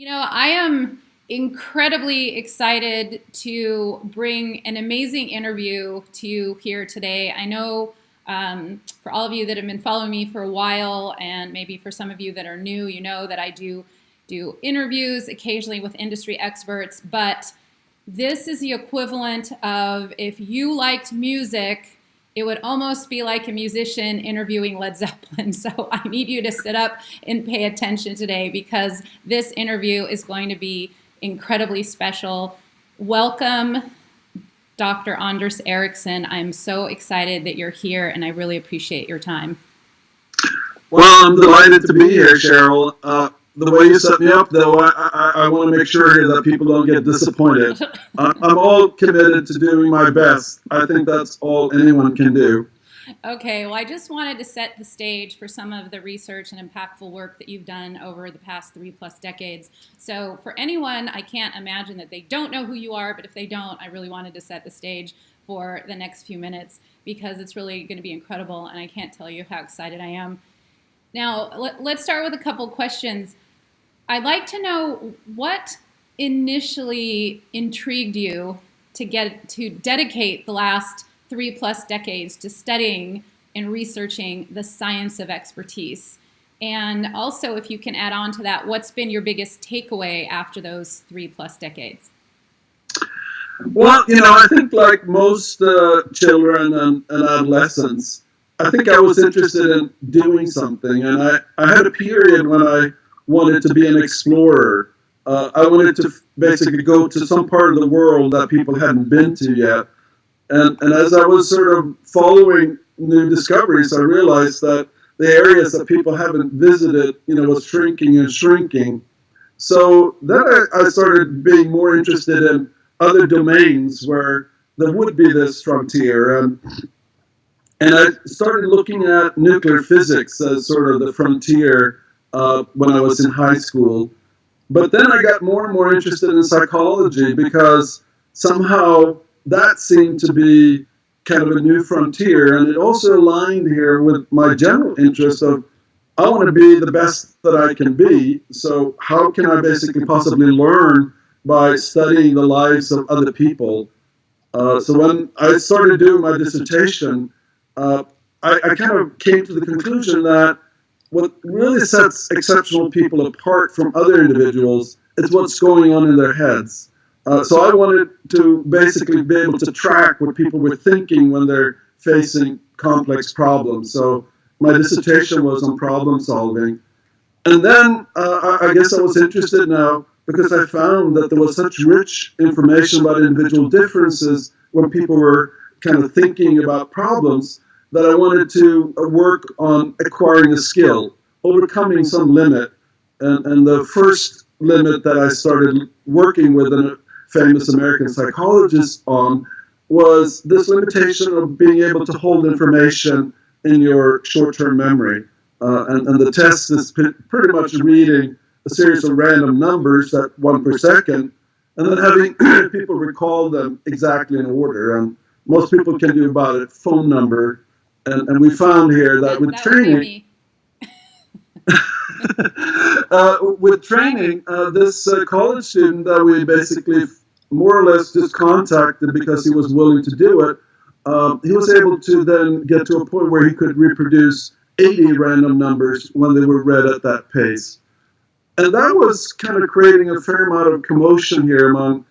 I am incredibly excited to bring an amazing interview to you here today. I know for all of you that have been following me for a while, and maybe for some of you that are new, you know that I do interviews occasionally with industry experts, but this is the equivalent of if you liked music, it would almost be like a musician interviewing Led Zeppelin. So I need you to sit up and pay attention today because this interview is going to be incredibly special. Welcome, Dr. Anders Ericsson. I'm so excited that you're here and I really appreciate your time. Well, I'm delighted to be here, Sheryl. The way you set me up, though, I want to make sure that people don't get disappointed. I'm all committed to doing my best. I think that's all anyone can do. Okay, well, I just wanted to set the stage for some of the research and impactful work that you've done over the past 3+ decades. So for anyone, I can't imagine that they don't know who you are, but if they don't, I really wanted to set the stage for the next few minutes because it's really going to be incredible, and I can't tell you how excited I am. Now, let's start with a couple questions. I'd like to know what initially intrigued you to dedicate the last 3+ decades to studying and researching the science of expertise. And also, if you can add on to that, what's been your biggest takeaway after those 3+ decades? Well, I think like most children and adolescents, I think I was interested in doing something. And I had a period when I wanted to be an explorer. I wanted to basically go to some part of the world that people hadn't been to yet. And as I was sort of following new discoveries, I realized that the areas that people haven't visited, was shrinking and shrinking. So then I started being more interested in other domains where there would be this frontier. And I started looking at nuclear physics as sort of the frontier when I was in high school. But then I got more and more interested in psychology because somehow that seemed to be kind of a new frontier. And it also aligned here with my general interest of, I want to be the best that I can be. So how can I basically possibly learn by studying the lives of other people? So when I started doing my dissertation, I kind of came to the conclusion that what really sets exceptional people apart from other individuals is what's going on in their heads. So I wanted to basically be able to track what people were thinking when they're facing complex problems. So my dissertation was on problem solving. And then I guess I was interested now because I found that there was such rich information about individual differences when people were kind of thinking about problems that I wanted to work on acquiring a skill, overcoming some limit. And the first limit that I started working with a famous American psychologist on was this limitation of being able to hold information in your short-term memory. And the test is pretty much reading a series of random numbers at 1 per second, and then having people recall them exactly in order. And most people can do about a phone number. And we found here that with training, this college student that we basically more or less just contacted because he was willing to do it, he was able to then get to a point where he could reproduce 80 random numbers when they were read at that pace. And that was kind of creating a fair amount of commotion here among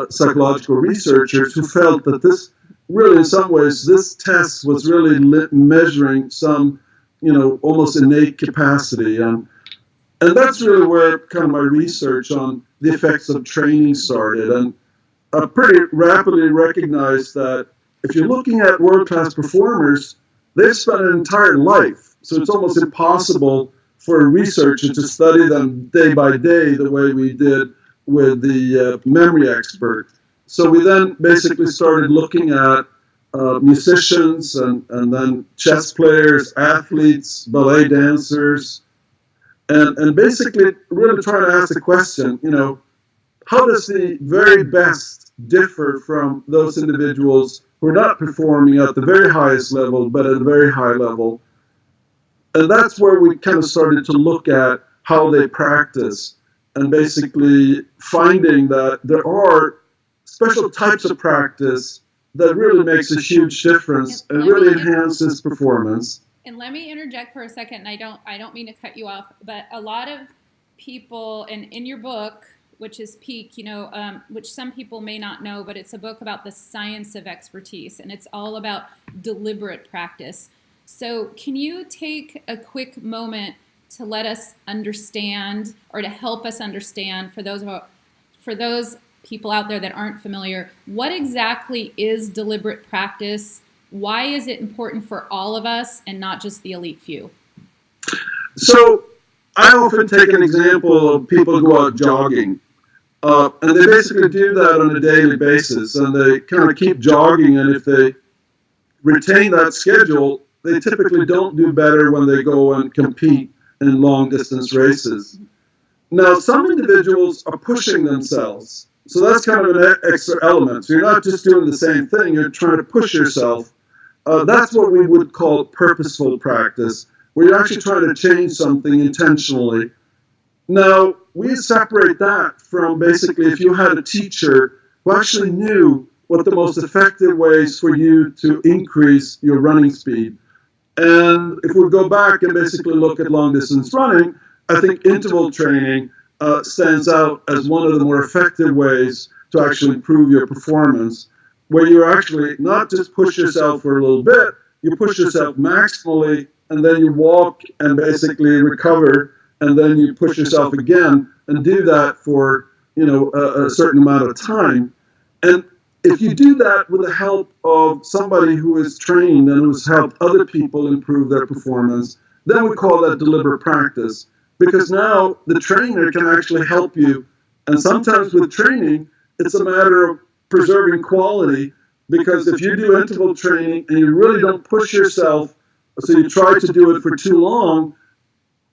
psychological researchers who felt that this really, in some ways, this test was really measuring some, almost innate capacity. And that's really where kind of my research on the effects of training started. And I pretty rapidly recognized that if you're looking at world-class performers, they've spent an entire life. So it's almost impossible for a researcher to study them day by day the way we did with the memory expert. So we then basically started looking at musicians and then chess players, athletes, ballet dancers, and basically really trying to ask the question, how does the very best differ from those individuals who are not performing at the very highest level, but at a very high level? And that's where we kind of started to look at how they practice. and basically finding that there are special types of practice that really makes a huge difference and really enhances performance. And let me interject for a second, and I don't mean to cut you off, but a lot of people, and in your book, which is Peak, which some people may not know, but it's a book about the science of expertise, and it's all about deliberate practice. So can you take a quick moment to let us understand, or to help us understand, for those people out there that aren't familiar, what exactly is deliberate practice? Why is it important for all of us and not just the elite few? So I often take an example of people who go out jogging. And they basically do that on a daily basis, and they kind of keep jogging, and if they retain that schedule, they typically don't do better when they go and compete in long-distance races. Now, some individuals are pushing themselves, so that's kind of an extra element. So you're not just doing the same thing, you're trying to push yourself. That's what we would call purposeful practice, where you're actually trying to change something intentionally. Now, we separate that from basically if you had a teacher who actually knew what the most effective ways for you to increase your running speed. And if we go back and basically look at long distance running, I think interval training stands out as one of the more effective ways to actually improve your performance, where you actually not just push yourself for a little bit, you push yourself maximally, and then you walk and basically recover, and then you push yourself again, and do that for a certain amount of time. And if you do that with the help of somebody who is trained and who's helped other people improve their performance, then we call that deliberate practice. Because now the trainer can actually help you. And sometimes with training, it's a matter of preserving quality, because if you do interval training and you really don't push yourself, so you try to do it for too long,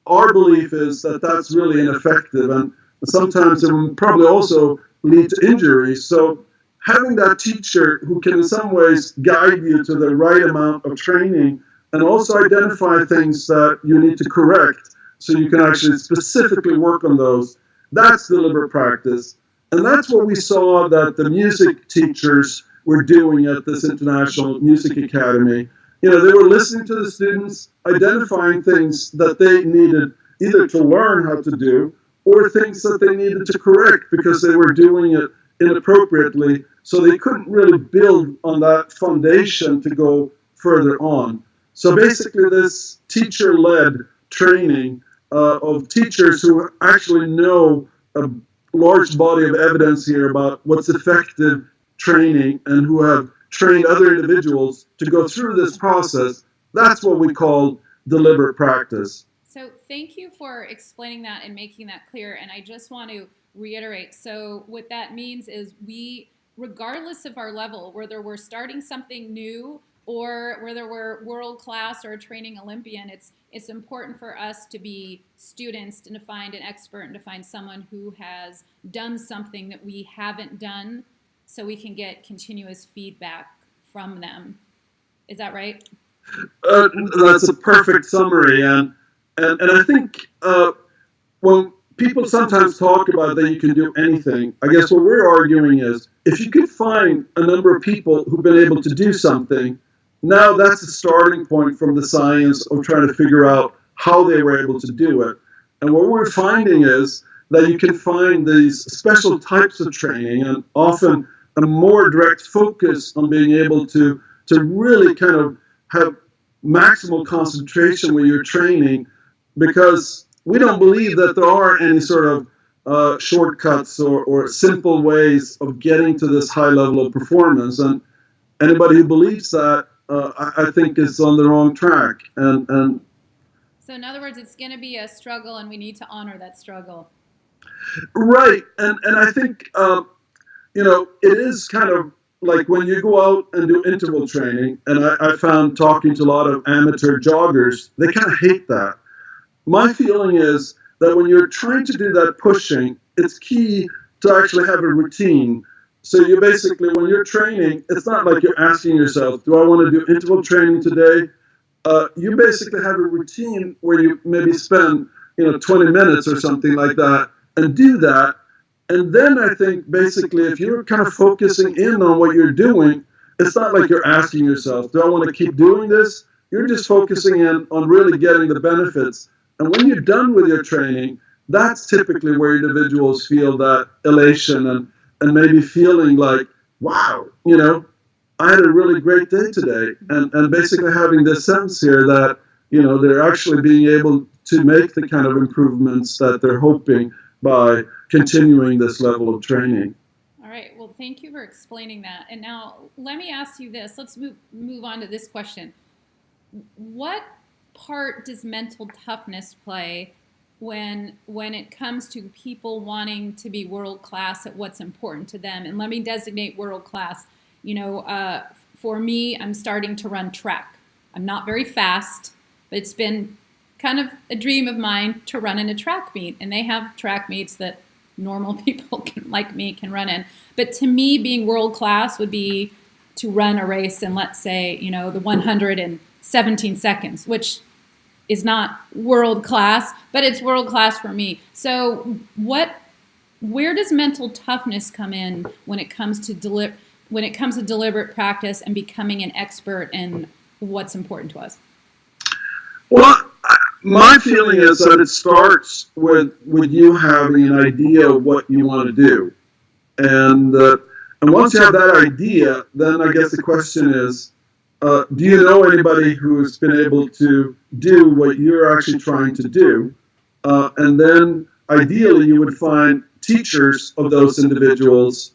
our belief is that that's really ineffective, and sometimes it will probably also lead to injuries. So having that teacher who can in some ways guide you to the right amount of training and also identify things that you need to correct so you can actually specifically work on those, that's deliberate practice. And that's what we saw that the music teachers were doing at this International Music Academy. They were listening to the students, identifying things that they needed either to learn how to do or things that they needed to correct because they were doing it inappropriately. So they couldn't really build on that foundation to go further on. So basically this teacher-led training of teachers who actually know a large body of evidence here about what's effective training and who have train other individuals to go through this process, that's what we call deliberate practice. So thank you for explaining that and making that clear. And I just want to reiterate. So what that means is we, regardless of our level, whether we're starting something new or whether we're world class or a training Olympian, it's important for us to be students and to find an expert and to find someone who has done something that we haven't done, so we can get continuous feedback from them. Is that right? That's a perfect summary. And I think when people sometimes talk about that you can do anything, I guess what we're arguing is if you could find a number of people who've been able to do something, now that's the starting point from the science of trying to figure out how they were able to do it. And what we're finding is that you can find these special types of training and often a more direct focus on being able to really kind of have maximal concentration when you're training, because we don't believe that there are any sort of shortcuts or simple ways of getting to this high level of performance. And anybody who believes that, I think is on the wrong track. And so in other words, it's going to be a struggle, and we need to honor that struggle. Right. And I think, it is kind of like when you go out and do interval training, and I found talking to a lot of amateur joggers, they kind of hate that. My feeling is that when you're trying to do that pushing, it's key to actually have a routine. So you basically, when you're training, it's not like you're asking yourself, do I want to do interval training today? You basically have a routine where you maybe spend 20 minutes or something like that and do that. And then I think basically if you're kind of focusing in on what you're doing, it's not like you're asking yourself, do I want to keep doing this? You're just focusing in on really getting the benefits. And when you're done with your training, that's typically where individuals feel that elation and maybe feeling like, wow, I had a really great day today. And basically having this sense here that, they're actually being able to make the kind of improvements that they're hoping by continuing this level of training. All right. Well, thank you for explaining that. And now let me ask you this. Let's move on to this question. What part does mental toughness play when it comes to people wanting to be world class at what's important to them? And let me designate world class. For me, I'm starting to run track. I'm not very fast, but it's been kind of a dream of mine to run in a track meet. And they have track meets that normal people like me can run in. But to me, being world class would be to run a race in, let's say, the 100 in 17 seconds, which is not world class, but it's world class for me. So where does mental toughness come in when it comes to deliberate practice and becoming an expert in what's important to us? Well, my feeling is that it starts with you having an idea of what you want to do. And once you have that idea, then I guess the question is, do you know anybody who's been able to do what you're actually trying to do? And then ideally you would find teachers of those individuals.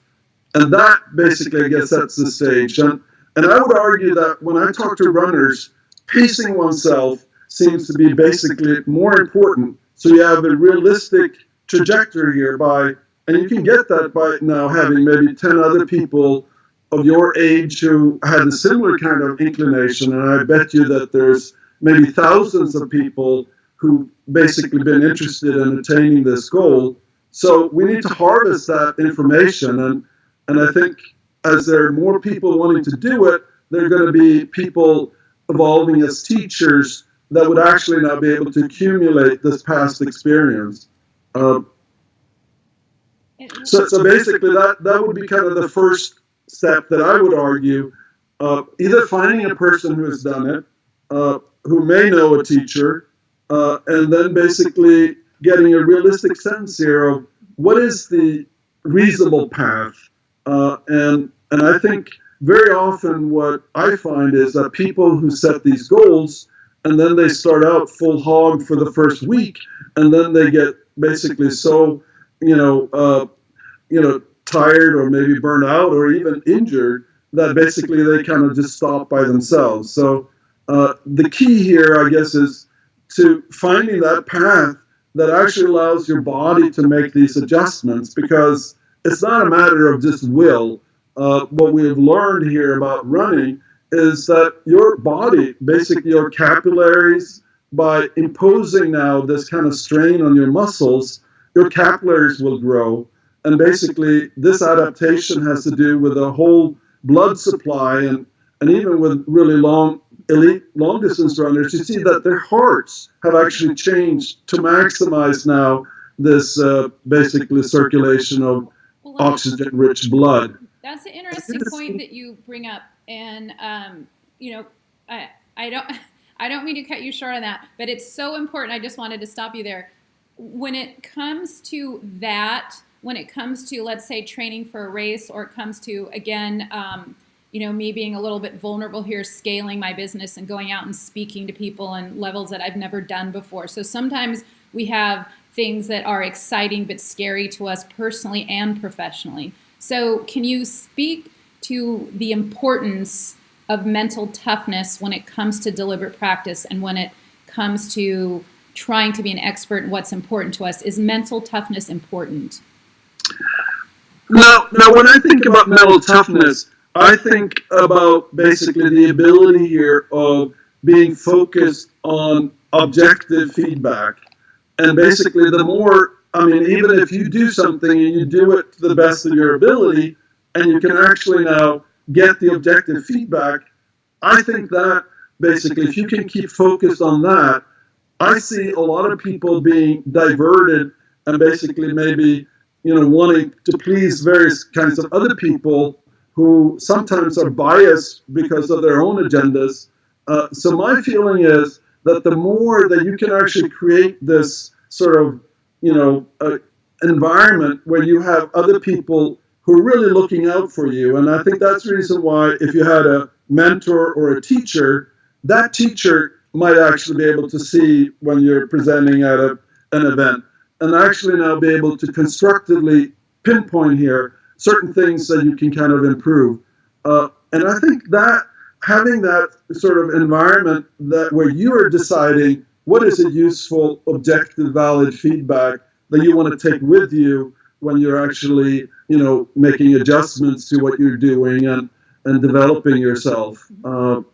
And that basically, I guess, sets the stage. And I would argue that when I talk to runners, pacing oneself seems to be basically more important. So you have a realistic trajectory here and you can get that by now having maybe 10 other people of your age who had a similar kind of inclination. And I bet you that there's maybe thousands of people who've basically been interested in attaining this goal. So we need to harvest that information. And I think as there are more people wanting to do it, there are going to be people evolving as teachers that would actually now be able to accumulate this past experience. So basically that would be kind of the first step that I would argue, either finding a person who has done it, who may know a teacher, and then basically getting a realistic sense here of what is the reasonable path. And I think very often what I find is that people who set these goals and then they start out full hog for the first week, and then they get basically so, tired or maybe burnt out or even injured that basically they kind of just stop by themselves. So the key here, I guess, is to finding that path that actually allows your body to make these adjustments, because it's not a matter of just will. What we've learned here about running is that your body, basically your capillaries, by imposing now this kind of strain on your muscles, your capillaries will grow. And basically this adaptation has to do with the whole blood supply, and even with really elite long distance runners, you see that their hearts have actually changed to maximize now this basically circulation of oxygen-rich blood. That's an interesting point that you bring up, and I don't mean to cut you short on that, but it's so important. I just wanted to stop you there. When it comes to that, when it comes to, let's say, training for a race, or it comes to, again, me being a little bit vulnerable here, scaling my business and going out and speaking to people on levels that I've never done before. So sometimes we have things that are exciting but scary to us personally and professionally. So can you speak to the importance of mental toughness when it comes to deliberate practice and when it comes to trying to be an expert in what's important to us? Is mental toughness important? Now, when I think about mental toughness, I think about basically the ability here of being focused on objective feedback. And basically the more, even if you do something and you do it to the best of your ability, and you can actually now get the objective feedback, I think that basically if you can keep focused on that, I see a lot of people being diverted and basically maybe, wanting to please various kinds of other people who sometimes are biased because of their own agendas. So my feeling is that the more that you can actually create this sort of, environment where you have other people who are really looking out for you. And I think that's the reason why if you had a mentor or a teacher, that teacher might actually be able to see when you're presenting at an event and actually now be able to constructively pinpoint here certain things that you can kind of improve. And I think that having that sort of environment that where you are deciding what is a useful, objective, valid feedback that you want to take with you when you're actually, making adjustments to what you're doing and developing yourself. But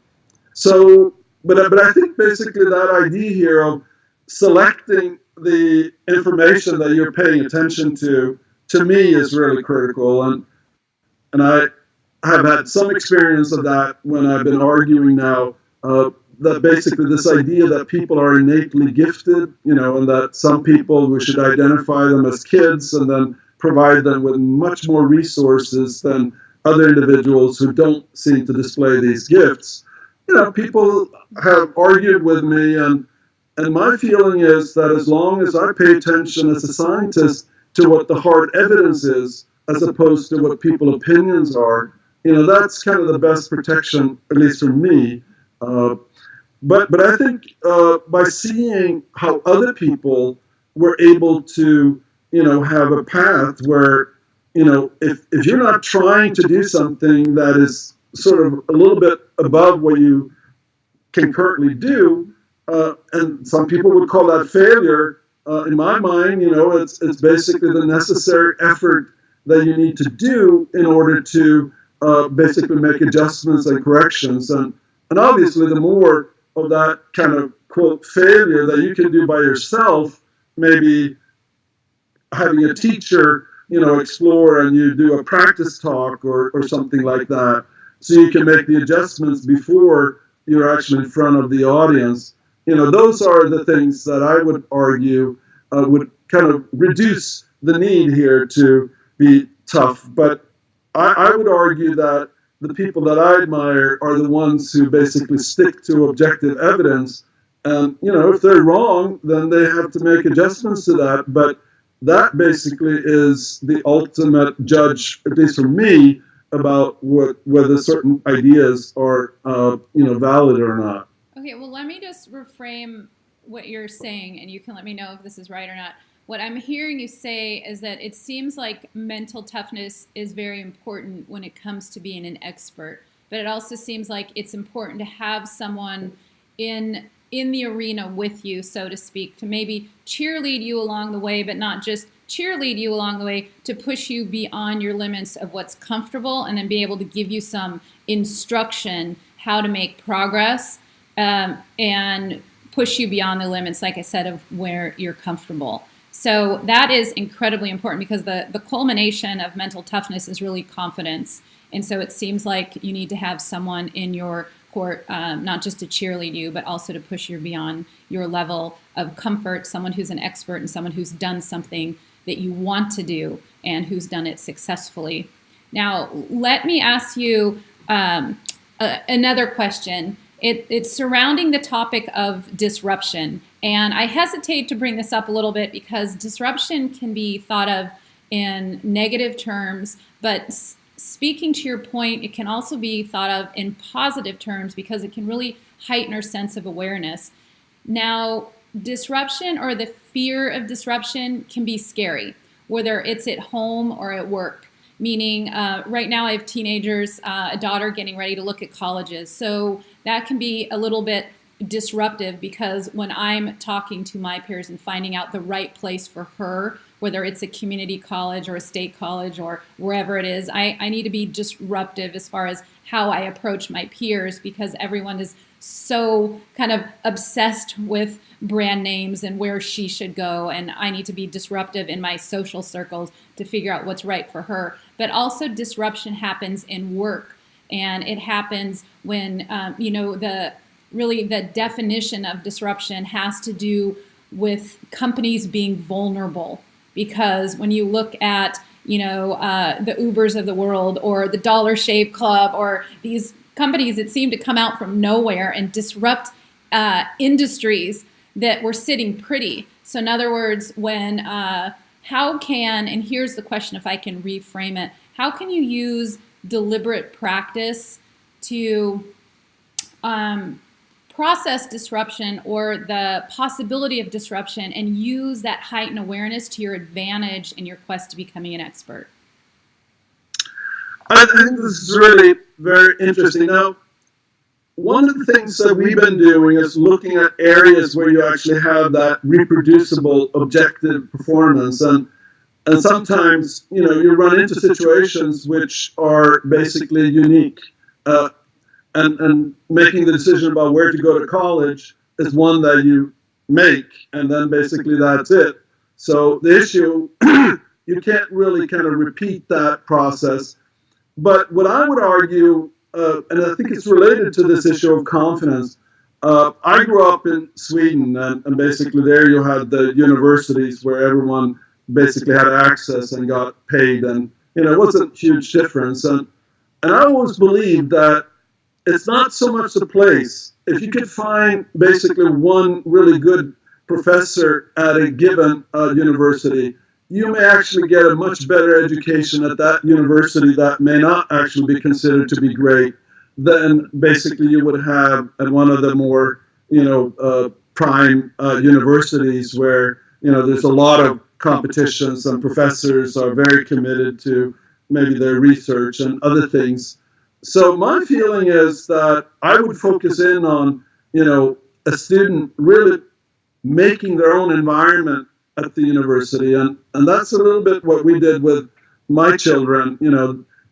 I think basically that idea here of selecting the information that you're paying attention to me, is really critical. And I have had some experience of that when I've been arguing now, that basically this idea that people are innately gifted, and that some people, we should identify them as kids and then provide them with much more resources than other individuals who don't seem to display these gifts. People have argued with me, and my feeling is that as long as I pay attention as a scientist to what the hard evidence is, as opposed to what people's opinions are, that's kind of the best protection, at least for me. But I think by seeing how other people were able to, have a path where, if you're not trying to do something that is sort of a little bit above what you can currently do, and some people would call that failure. In my mind, it's basically the necessary effort that you need to do in order to basically make adjustments and corrections. And obviously, the more of that kind of, quote, failure that you can do by yourself, maybe having a teacher, explore and you do a practice talk or something like that, so you can make the adjustments before you're actually in front of the audience. Those are the things that I would argue would kind of reduce the need here to be tough. But I would argue that the people that I admire are the ones who basically stick to objective evidence. And, if they're wrong, then they have to make adjustments to that. But that basically is the ultimate judge, at least for me, about whether certain ideas are, valid or not. Okay, well, let me just reframe what you're saying, and you can let me know if this is right or not. What I'm hearing you say is that it seems like mental toughness is very important when it comes to being an expert, but it also seems like it's important to have someone in the arena with you, so to speak, to maybe cheerlead you along the way, but not just cheerlead you along the way, to push you beyond your limits of what's comfortable, and then be able to give you some instruction how to make progress, and push you beyond the limits, like I said, of where you're comfortable. So that is incredibly important, because the culmination of mental toughness is really confidence. And so it seems like you need to have someone in your court, not just to cheerlead you, but also to push you beyond your level of comfort, someone who's an expert and someone who's done something that you want to do and who's done it successfully. Now, let me ask you another question. It's surrounding the topic of disruption. And I hesitate to bring this up a little bit because disruption can be thought of in negative terms, but speaking to your point, it can also be thought of in positive terms because it can really heighten our sense of awareness. Now, disruption or the fear of disruption can be scary, whether it's at home or at work. Meaning, right now I have teenagers, a daughter getting ready to look at colleges. So that can be a little bit disruptive because when I'm talking to my peers and finding out the right place for her, whether it's a community college or a state college or wherever it is, I need to be disruptive as far as how I approach my peers because everyone is so kind of obsessed with brand names and where she should go, and I need to be disruptive in my social circles to figure out what's right for her. But also disruption happens in work, and it happens when the definition of disruption has to do with companies being vulnerable. because when you look at, the Ubers of the world or the Dollar Shave Club or these companies that seem to come out from nowhere and disrupt industries that were sitting pretty. So in other words, how can, and here's the question if I can reframe it, how can you use deliberate practice to process disruption or the possibility of disruption and use that heightened awareness to your advantage in your quest to becoming an expert? I think this is really very interesting. Now, one of the things that we've been doing is looking at areas where you actually have that reproducible, objective performance. And sometimes, you run into situations which are basically unique. And making the decision about where to go to college is one that you make, and then basically that's it. So the issue, you can't really kind of repeat that process. But what I would argue, and I think it's related to this issue of confidence, I grew up in Sweden, and basically there you had the universities where everyone basically had access and got paid, and it wasn't a huge difference. And I always believed that it's not so much the place. If you could find basically one really good professor at a given university, you may actually get a much better education at that university that may not actually be considered to be great than basically you would have at one of the more, prime universities where, there's a lot of competitions and professors are very committed to maybe their research and other things. So my feeling is that I would focus in on, a student really making their own environment at the university. And that's a little bit what we did with my children.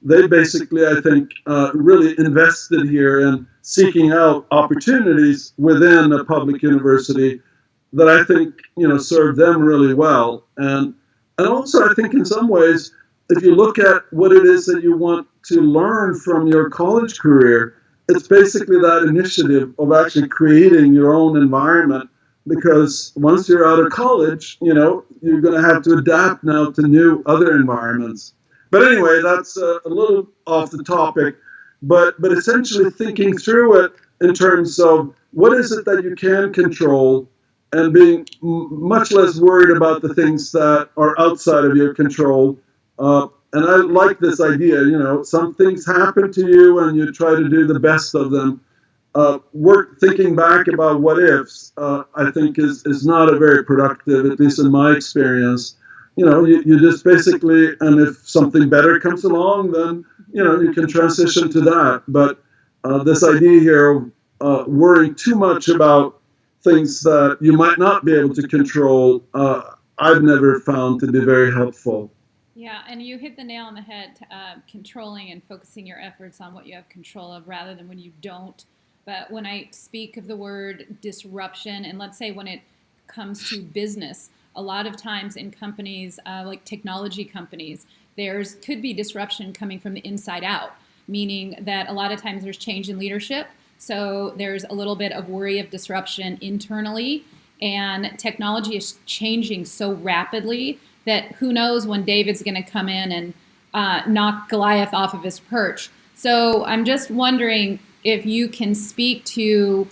They basically, I think, really invested here in seeking out opportunities within a public university that I think, served them really well. And also, I think in some ways, if you look at what it is that you want to learn from your college career, it's basically that initiative of actually creating your own environment. Because once you're out of college, you're going to have to adapt now to new other environments. But anyway, that's a little off the topic. But essentially thinking through it in terms of what is it that you can control and being much less worried about the things that are outside of your control. And I like this idea, some things happen to you and you try to do the best of them. Thinking back about what ifs, I think is not a very productive, at least in my experience. You just basically, and if something better comes along, then, you can transition to that. But this idea here of worrying too much about things that you might not be able to control, I've never found to be very helpful. Yeah, and you hit the nail on the head, controlling and focusing your efforts on what you have control of rather than when you don't. But when I speak of the word disruption, and let's say when it comes to business, a lot of times in companies like technology companies, could be disruption coming from the inside out, meaning that a lot of times there's change in leadership. So there's a little bit of worry of disruption internally, and technology is changing so rapidly that who knows when David's going to come in and knock Goliath off of his perch. So I'm just wondering if you can speak to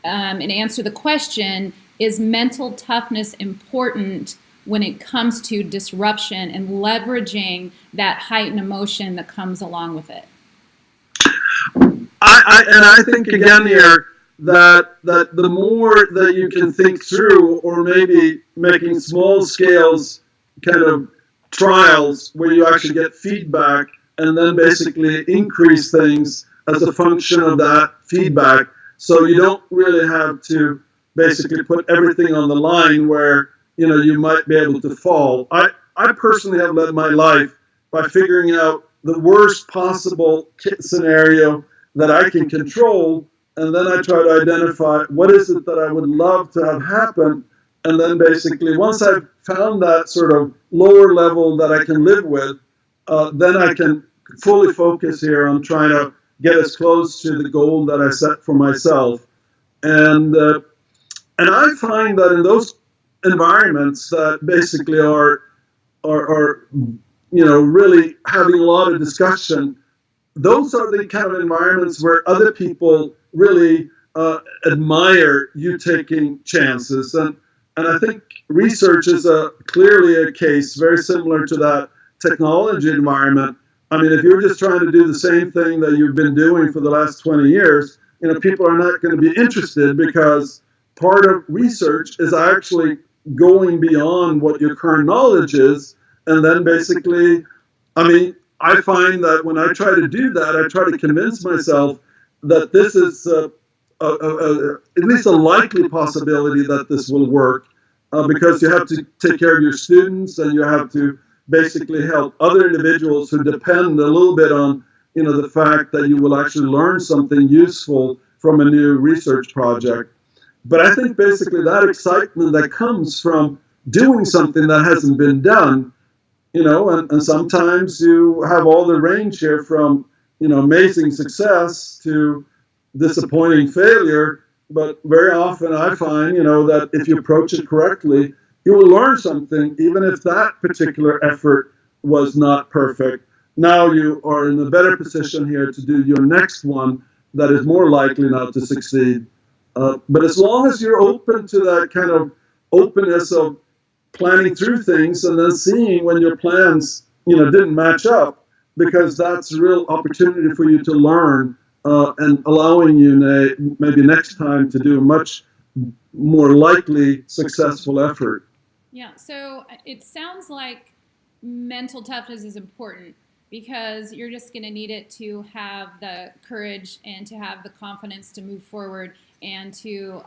and answer the question, is mental toughness important when it comes to disruption and leveraging that heightened emotion that comes along with it? I think again here that the more that you can think through, or maybe making small scales kind of trials where you actually get feedback and then basically increase things as a function of that feedback, so you don't really have to basically put everything on the line where you might be able to fall. I personally have led my life by figuring out the worst possible scenario that I can control, and then I try to identify what is it that I would love to have happen, and then basically once I've found that sort of lower level that I can live with, then I can fully focus here on trying to get as close to the goal that I set for myself. And I find that in those environments that basically are are really having a lot of discussion, those are the kind of environments where other people really admire you taking chances. And I think research is clearly a case very similar to that technology environment. I mean, if you're just trying to do the same thing that you've been doing for the last 20 years, people are not going to be interested, because part of research is actually going beyond what your current knowledge is. And then basically, I mean, I find that when I try to do that, I try to convince myself that this is at least a likely possibility that this will work, because you have to take care of your students, and you have to basically help other individuals who depend a little bit on the fact that you will actually learn something useful from a new research project. But I think basically that excitement that comes from doing something that hasn't been done, and sometimes you have all the range here from amazing success to disappointing failure. But very often I find that if you approach it correctly, you will learn something, even if that particular effort was not perfect. Now you are in a better position here to do your next one that is more likely not to succeed. But as long as you're open to that kind of openness of planning through things and then seeing when your plans didn't match up, because that's a real opportunity for you to learn, and allowing you maybe next time to do a much more likely successful effort. Yeah, so it sounds like mental toughness is important, because you're just going to need it to have the courage and to have the confidence to move forward and to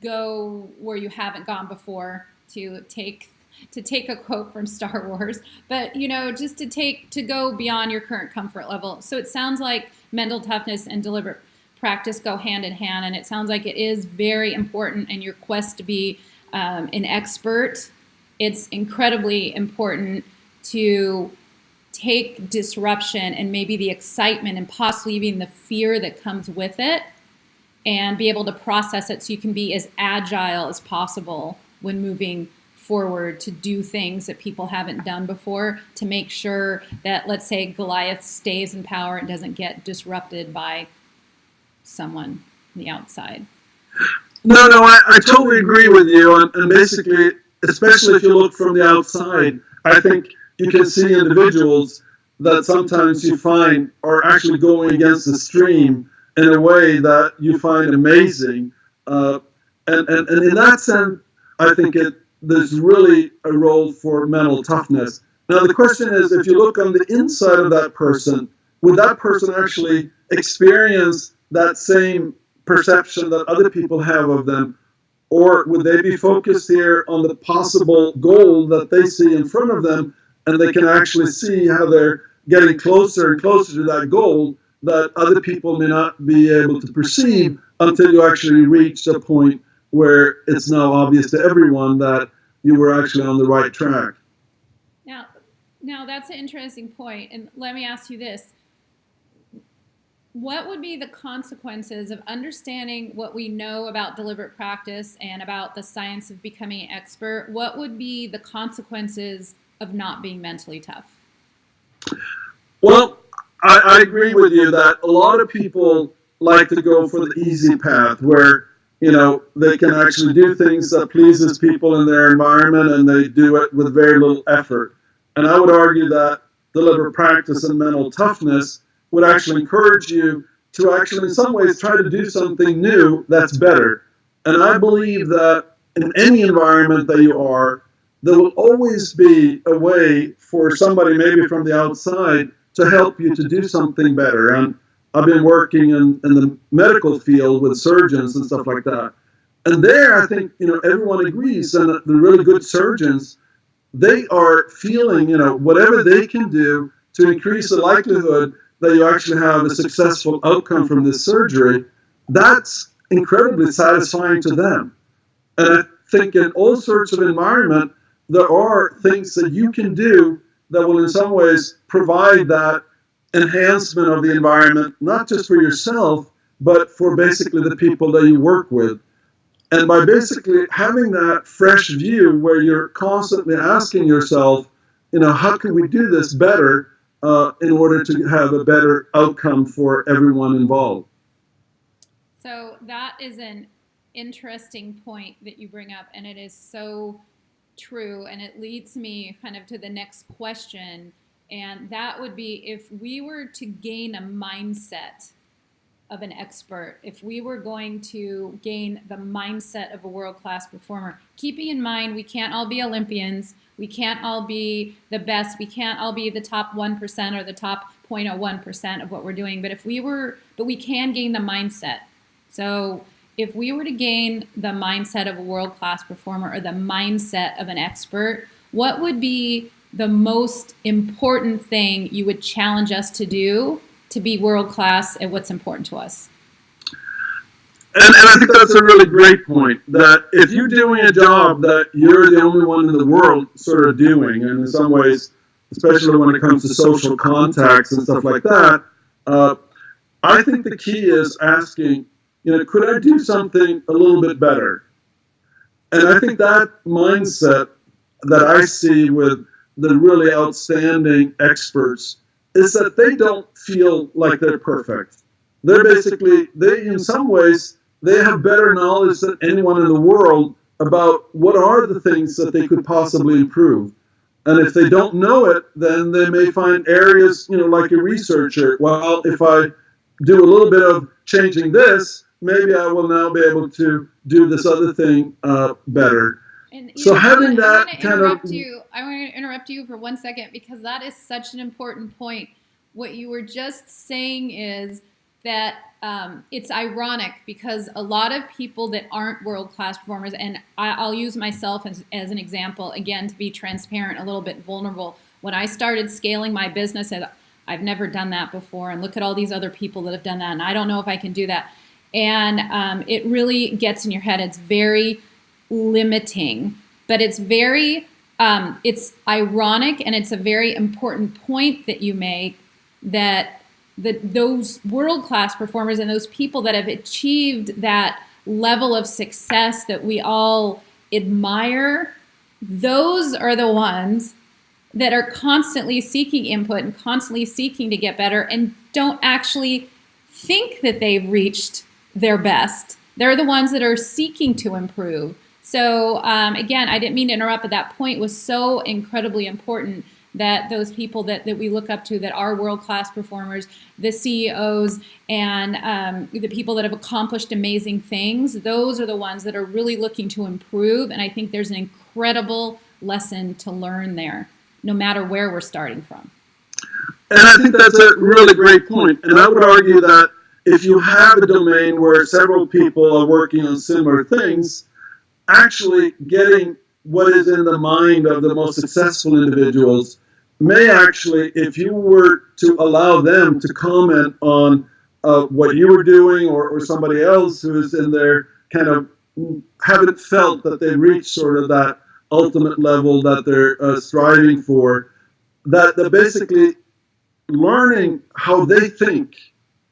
go where you haven't gone before, to take a quote from Star Wars, but just to go beyond your current comfort level. So it sounds like mental toughness and deliberate practice go hand in hand, and it sounds like it is very important in your quest to be an expert. It's incredibly important to take disruption and maybe the excitement and possibly even the fear that comes with it, and be able to process it so you can be as agile as possible when moving forward to do things that people haven't done before, to make sure that, let's say, Goliath stays in power and doesn't get disrupted by someone on the outside. No, I totally agree with you. And basically, especially if you look from the outside, I think you can see individuals that sometimes you find are actually going against the stream in a way that you find amazing. And in that sense, I think there's really a role for mental toughness. Now, the question is, if you look on the inside of that person, would that person actually experience that same perception that other people have of them? Or would they be focused here on the possible goal that they see in front of them, and they can actually see how they're getting closer and closer to that goal that other people may not be able to perceive until you actually reach a point where it's now obvious to everyone that you were actually on the right track? Now that's an interesting point, and let me ask you this. What would be the consequences of understanding what we know about deliberate practice and about the science of becoming an expert? What would be the consequences of not being mentally tough? Well, I agree with you that a lot of people like to go for the easy path, where they can actually do things that pleases people in their environment, and they do it with very little effort. And I would argue that deliberate practice and mental toughness would actually encourage you to actually, in some ways, try to do something new that's better. And I believe that in any environment that you are, there will always be a way for somebody maybe from the outside to help you to do something better. And I've been working in the medical field with surgeons and stuff like that. And there, I think, everyone agrees, and the really good surgeons, they are feeling, whatever they can do to increase the likelihood that you actually have a successful outcome from this surgery, that's incredibly satisfying to them. And I think in all sorts of environment, there are things that you can do that will in some ways provide that enhancement of the environment, not just for yourself, but for basically the people that you work with. And by basically having that fresh view where you're constantly asking yourself, how can we do this better in order to have a better outcome for everyone involved? So that is an interesting point that you bring up, and it is so true. And it leads me kind of to the next question, and that would be if we were to gain a mindset of an expert, if we were going to gain the mindset of a world-class performer, keeping in mind we can't all be Olympians, we can't all be the best, we can't all be the top 1% or the top 0.01% of what we're doing, but we can gain the mindset. So if we were to gain the mindset of a world-class performer or the mindset of an expert, what would be the most important thing you would challenge us to do to be world-class at what's important to us? And I think that's a really great point, that if you're doing a job that you're the only one in the world sort of doing, and in some ways, especially when it comes to social contacts and stuff like that, I think the key is asking, could I do something a little bit better? And I think that mindset that I see with the really outstanding experts is that they don't feel like they're perfect. They're basically, in some ways, they have better knowledge than anyone in the world about what are the things that they could possibly improve. And if they don't know it, then they may find areas, like a researcher, well, if I do a little bit of changing this, maybe I will now be able to do this other thing better. And so having that kind of... I want to interrupt you for 1 second, because that is such an important point. What you were just saying is that it's ironic, because a lot of people that aren't world-class performers, and I'll use myself as an example, again, to be transparent, a little bit vulnerable. When I started scaling my business, I've never done that before, and look at all these other people that have done that, and I don't know if I can do that. And it really gets in your head. It's very limiting, but it's very, it's ironic, and it's a very important point that you make, that those world-class performers and those people that have achieved that level of success that we all admire, those are the ones that are constantly seeking input and constantly seeking to get better and don't actually think that they've reached their best. They're the ones that are seeking to improve. So again, I didn't mean to interrupt, but that point was so incredibly important, that those people that we look up to that are world-class performers, the CEOs, and the people that have accomplished amazing things, those are the ones that are really looking to improve. And I think there's an incredible lesson to learn there, no matter where we're starting from. And I think that's a really great point. And I would argue that if you have a domain where several people are working on similar things, actually getting what is in the mind of the most successful individuals may actually, if you were to allow them to comment on what you were doing, or somebody else who is in there kind of haven't felt that they reached sort of that ultimate level that they're striving for, that basically learning how they think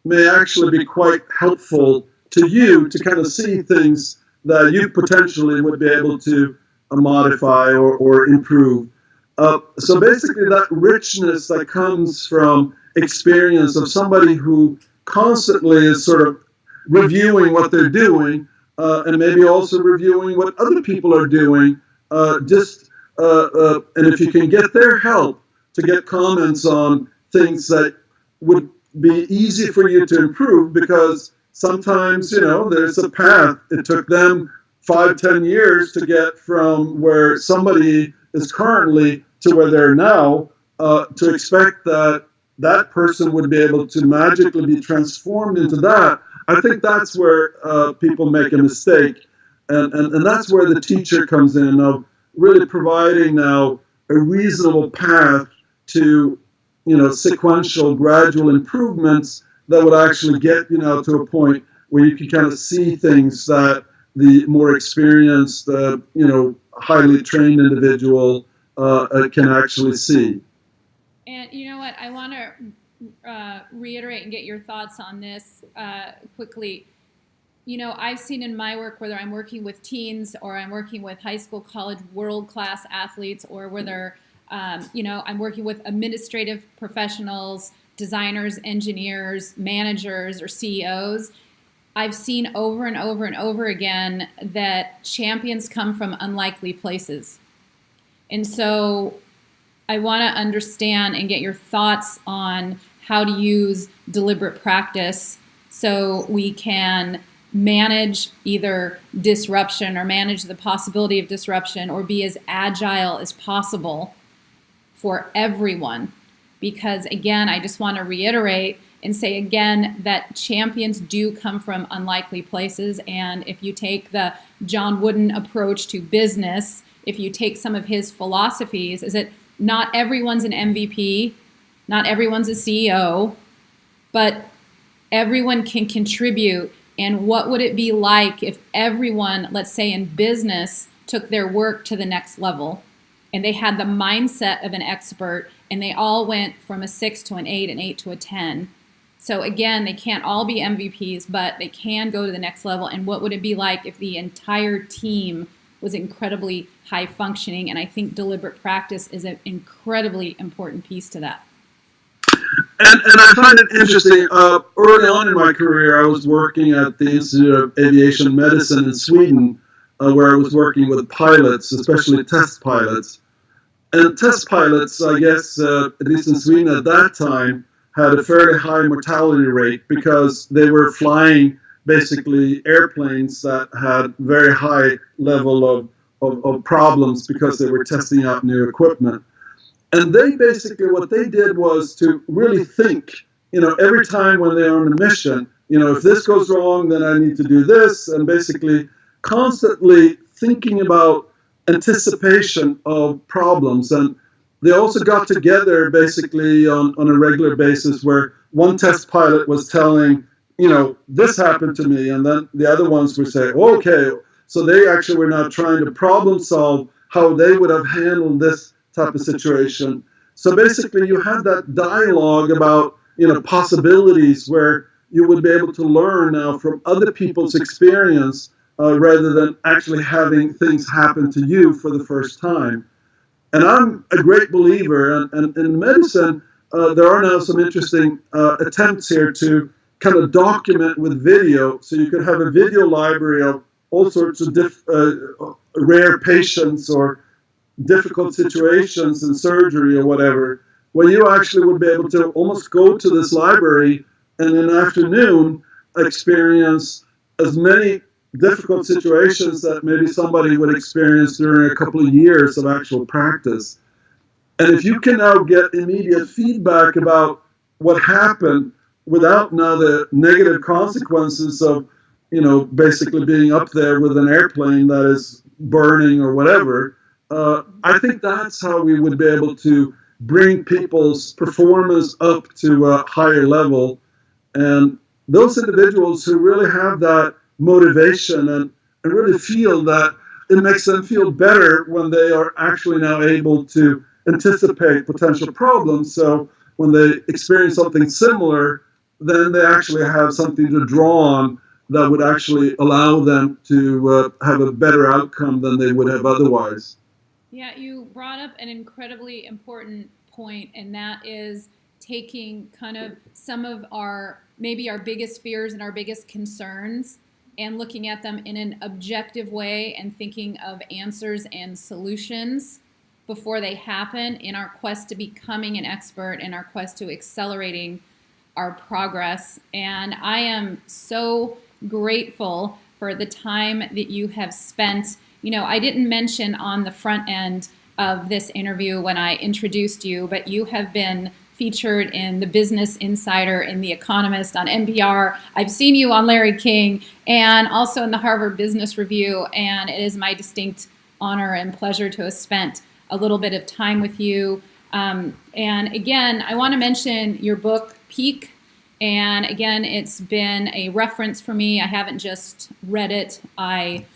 may actually be quite helpful to you to kind of see things that you potentially would be able to modify or improve. So basically that richness that comes from experience of somebody who constantly is sort of reviewing what they're doing, and maybe also reviewing what other people are doing, and if you can get their help to get comments on things that would be easy for you to improve, because sometimes, there's a path. It took them 5-10 years to get from where somebody is currently to where they're now, to expect that that person would be able to magically be transformed into that. I think that's where people make a mistake. And that's where the teacher comes in, of really providing now a reasonable path to, sequential, gradual improvements that would actually get, to a point where you can kind of see things that the more experienced, highly trained individual can actually see. And you know what? I want to reiterate and get your thoughts on this quickly. I've seen in my work, whether I'm working with teens or I'm working with high school, college, world-class athletes, or whether, I'm working with administrative professionals, designers, engineers, managers, or CEOs. I've seen over and over and over again that champions come from unlikely places. And so I want to understand and get your thoughts on how to use deliberate practice so we can manage either disruption or manage the possibility of disruption or be as agile as possible for everyone. Because again, I just want to reiterate and say again that champions do come from unlikely places. And if you take the John Wooden approach to business, if you take some of his philosophies, is that not everyone's an MVP, not everyone's a CEO, but everyone can contribute. And what would it be like if everyone, let's say in business, took their work to the next level and they had the mindset of an expert and they all went from a 6 to an 8, an 8 to a 10. So again, they can't all be MVPs, but they can go to the next level. And what would it be like if the entire team was incredibly high functioning? And I think deliberate practice is an incredibly important piece to that. And I find it interesting. Early on in my career, I was working at the Institute of Aviation Medicine in Sweden, where I was working with pilots, especially test pilots. And test pilots, I guess, at least in Sweden at that time, had a fairly high mortality rate because they were flying basically airplanes that had very high level of problems because they were testing out new equipment. And they basically, what they did was to really think, every time when they're on a mission, if this goes wrong, then I need to do this, and basically constantly thinking about anticipation of problems. And they also got together basically on a regular basis where one test pilot was telling, this happened to me, and then the other ones would say, okay. So they actually were now trying to problem solve how they would have handled this type of situation. So basically you had that dialogue about, possibilities where you would be able to learn now from other people's experience rather than actually having things happen to you for the first time. And I'm a great believer, and in medicine, there are now some interesting attempts here to kind of document with video. So you could have a video library of all sorts of rare patients or difficult situations in surgery or whatever, where you actually would be able to almost go to this library and in the afternoon experience as many difficult situations that maybe somebody would experience during a couple of years of actual practice. And if you can now get immediate feedback about what happened without now the negative consequences of, basically being up there with an airplane that is burning or whatever, I think that's how we would be able to bring people's performance up to a higher level. And those individuals who really have that motivation and really feel that it makes them feel better when they are actually now able to anticipate potential problems. So when they experience something similar, then they actually have something to draw on that would actually allow them to have a better outcome than they would have otherwise. Yeah, you brought up an incredibly important point, and that is taking kind of some of maybe our biggest fears and our biggest concerns and looking at them in an objective way and thinking of answers and solutions before they happen in our quest to becoming an expert, in our quest to accelerating our progress. And I am so grateful for the time that you have spent. I didn't mention on the front end of this interview when I introduced you, but you have been featured in the Business Insider, in The Economist, on NPR. I've seen you on Larry King and also in the Harvard Business Review, and it is my distinct honor and pleasure to have spent a little bit of time with you. And again, I want to mention your book, Peak. And again, it's been a reference for me. I haven't just read it. I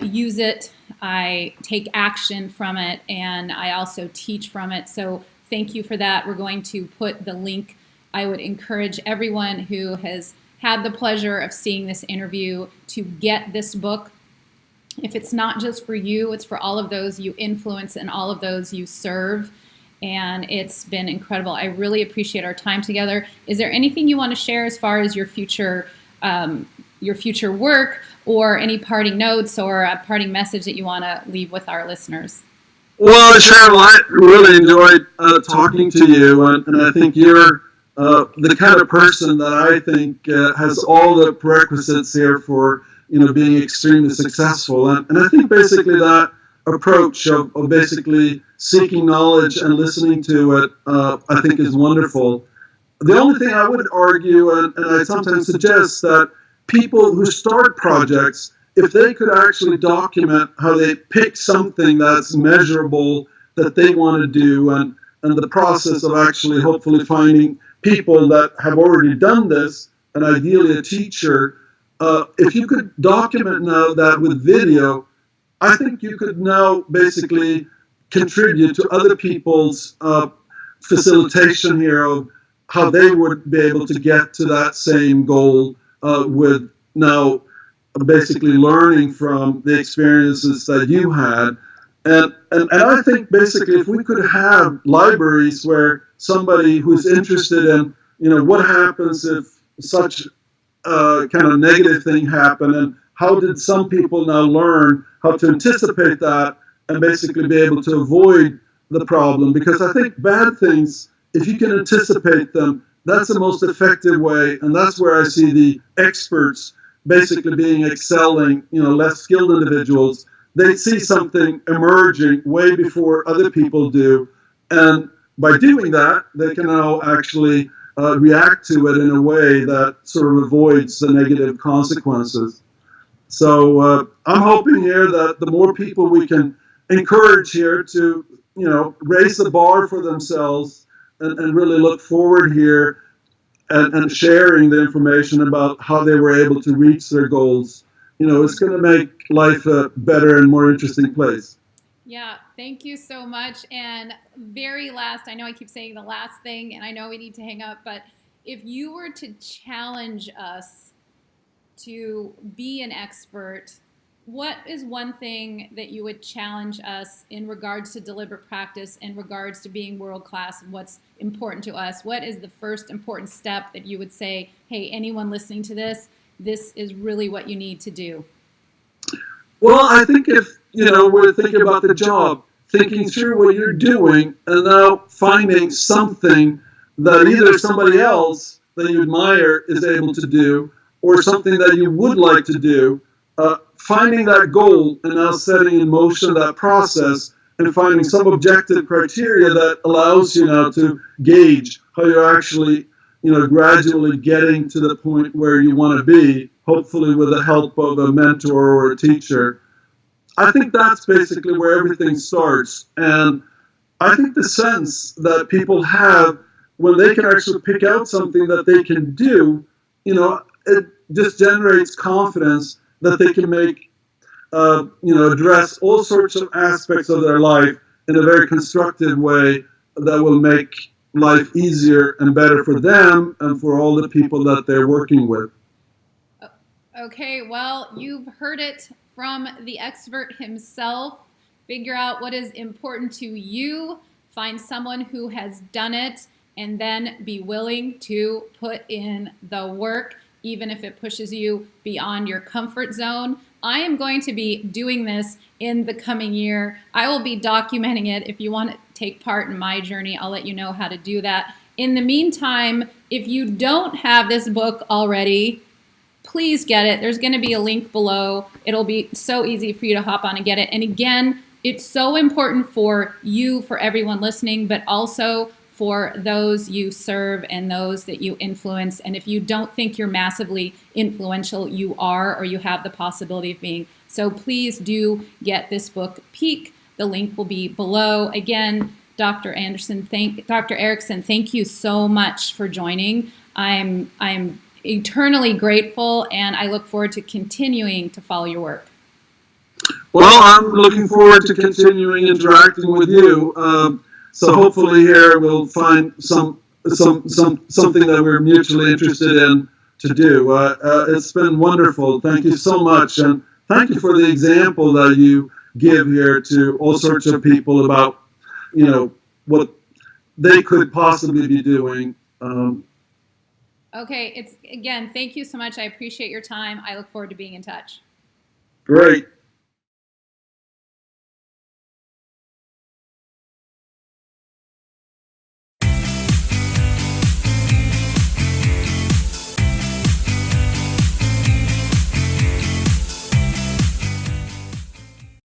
use it. I take action from it, and I also teach from it. So thank you for that. We're going to put the link. I would encourage everyone who has had the pleasure of seeing this interview to get this book. If it's not just for you, it's for all of those you influence and all of those you serve. And it's been incredible. I really appreciate our time together. Is there anything you want to share as far as your future work, or any parting notes or a parting message that you want to leave with our listeners? Well, Sheryl, I really enjoyed talking to you, and I think you're the kind of person that I think has all the prerequisites here for being extremely successful. And I think basically that approach of basically seeking knowledge and listening to it, I think is wonderful. The only thing I would argue, and I sometimes suggest, that people who start projects, if they could actually document how they pick something that's measurable that they want to do, and the process of actually hopefully finding people that have already done this, and ideally a teacher, if you could document now that with video, I think you could now basically contribute to other people's facilitation here of how they would be able to get to that same goal with now basically learning from the experiences that you had. And I think basically if we could have libraries where somebody who's interested in, what happens if such kind of negative thing happened, and how did some people now learn how to anticipate that and basically be able to avoid the problem. Because I think bad things, if you can anticipate them, that's the most effective way, and that's where I see the experts basically being excelling, less skilled individuals. They see something emerging way before other people do, and by doing that, they can now actually react to it in a way that sort of avoids the negative consequences. So I'm hoping here that the more people we can encourage here to, raise the bar for themselves and really look forward here and sharing the information about how they were able to reach their goals, it's going to make life a better and more interesting place. Yeah, thank you so much. And very last, I know I keep saying the last thing, and I know we need to hang up, but if you were to challenge us to be an expert, what is one thing that you would challenge us in regards to deliberate practice, in regards to being world class, and what's important to us? What is the first important step that you would say, hey, anyone listening to this is really what you need to do? Well, I think if, we're thinking about the job, thinking through what you're doing, and now finding something that either somebody else that you admire is able to do, or something that you would like to do, finding that goal and now setting in motion that process and finding some objective criteria that allows you now to gauge how you're actually, gradually getting to the point where you want to be, hopefully with the help of a mentor or a teacher. I think that's basically where everything starts. And I think the sense that people have when they can actually pick out something that they can do, it just generates confidence that they can make, address all sorts of aspects of their life in a very constructive way that will make life easier and better for them and for all the people that they're working with. Okay, well, you've heard it from the expert himself. Figure out what is important to you, find someone who has done it, and then be willing to put in the work, even if it pushes you beyond your comfort zone. I am going to be doing this in the coming year. I will be documenting it. If you want to take part in my journey, I'll let you know how to do that. In the meantime, if you don't have this book already, please get it. There's going to be a link below. It'll be so easy for you to hop on and get it. And again, it's so important for you, for everyone listening, but also for those you serve and those that you influence. And if you don't think you're massively influential, you are, or you have the possibility of being. So please do get this book, Peak. The link will be below. Again, Dr. Ericsson, thank you so much for joining. I'm eternally grateful, and I look forward to continuing to follow your work. Well, I'm looking forward to continuing interacting with you. So hopefully here we'll find something that we're mutually interested in to do. It's been wonderful. Thank you so much, and thank you for the example that you give here to all sorts of people about, what they could possibly be doing. Okay, again, thank you so much. I appreciate your time. I look forward to being in touch. Great.